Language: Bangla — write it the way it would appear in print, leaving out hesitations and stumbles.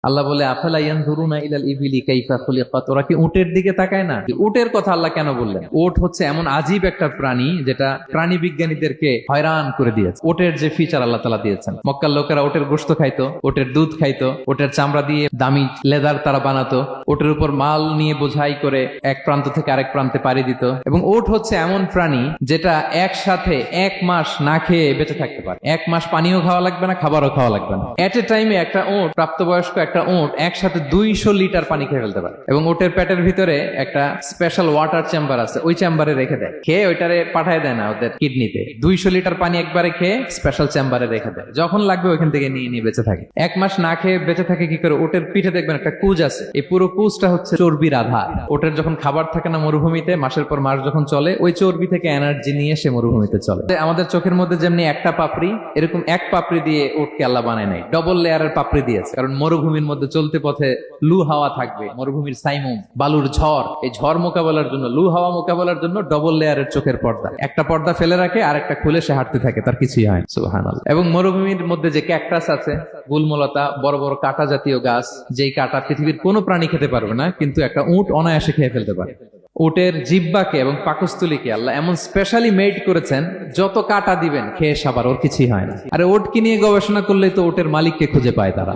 আল্লাহ বলে আফালা ইয়ানজুরুনা ইলাল ইবিলি কাইফা খুলিকাত, ওরা কি উটের দিকে তাকায় না? উটের কথা আল্লাহ কেন বললেন? উট হচ্ছে এমন আজীব একটা প্রাণী যেটা প্রাণী বিজ্ঞানীদেরকে হয়রান করে দিয়েছে। উটের যে ফিচার আল্লাহ তাআলা দিয়েছেন, মক্কার লোকেরা উটের গোশত খাইতো, উটের দুধ খাইতো, উটের চামড়া দিয়ে দামি লেদার তারা বানাতো, উটের উপর মাল নিয়ে বোঝাই করে এক প্রান্ত থেকে আরেক প্রান্তে পাড়ি দিত। এবং উট হচ্ছে এমন প্রাণী যেটা একসাথে 1 মাস না খেয়ে বেঁচে থাকতে পারে। 1 মাস পানিও খাওয়া লাগবে না, খাবারও খাওয়া লাগবে না। এট এ টাইমে একটা উট, প্রাপ্তবয়স্ক একটা উট একসাথে 200 লিটার পানি খেয়ে ফেলতে পারে। এবং উটের পেটের ভিতরে একটা স্পেশাল ওয়াটার চেম্বার আছে, ওই চেম্বারে রেখে দেয়, খেয়ে ওইটারে পাঠায় দেয় না ওদের কিডনিতে। 200 লিটার পানি একবারে খেয়ে স্পেশাল চেম্বারে রেখে দেয়, যখন লাগবে ওইখান থেকে নিয়ে নিয়ে বেঁচে থাকে। 1 মাস না খেয়ে বেঁচে থাকে কি করে? উটের পিঠে দেখবেন একটা কুজ আছে, এই পুরো কুজটা হচ্ছে চর্বির আধার। উটের যখন খাবার থাকে না মরুভূমিতে, মাসের পর মাস যখন চলে, ওই চর্বি থেকে এনার্জি নিয়ে সে মরুভূমিতে চলে। আমাদের চোখের মধ্যে যেমনি একটা পাপড়ি, এরকম এক পাপড়ি দিয়ে উটকে আল্লাহ বানায় নাই, ডবল লেয়ারের পাপড়ি দিয়েছে। কারণ মরুভূমির মধ্যে চলতে পথে লু হাওয়া থাকবে, মরুভূমির সাইমুম, বালুর ঝড়, এই ঝড় মোকাবেলার জন্য, লু হাওয়া মোকাবেলার জন্য ডবল লেয়ারের চোখের পর্দা। একটা পর্দা ফেলে রাখে আর একটা খুলে সে হাঁটতে থাকে, তার কিছুই হয় না। সুবহানাল্লাহ। এবং মরুভূমির মধ্যে যে ক্যাকটাস আছে, গুলমলতা, বড় বড় কাঁটা জাতীয় গাছ, যেই কাঁটা পৃথিবীর কোনো প্রাণী খেতে পারবে না, কিন্তু একটা উট অনায়াসে খেয়ে ফেলতে পারে। উটের জিহ্বাকে এবং পাকস্থলীকে আল্লাহ এমন স্পেশালি মেড করেছেন, যত কাঁটা দিবেন খেয়ে সাবার ওর কিছুই হয় না। আরে উটকে নিয়ে গবেষণা করলেই তো উটের মালিককে খুঁজে পায় তারা।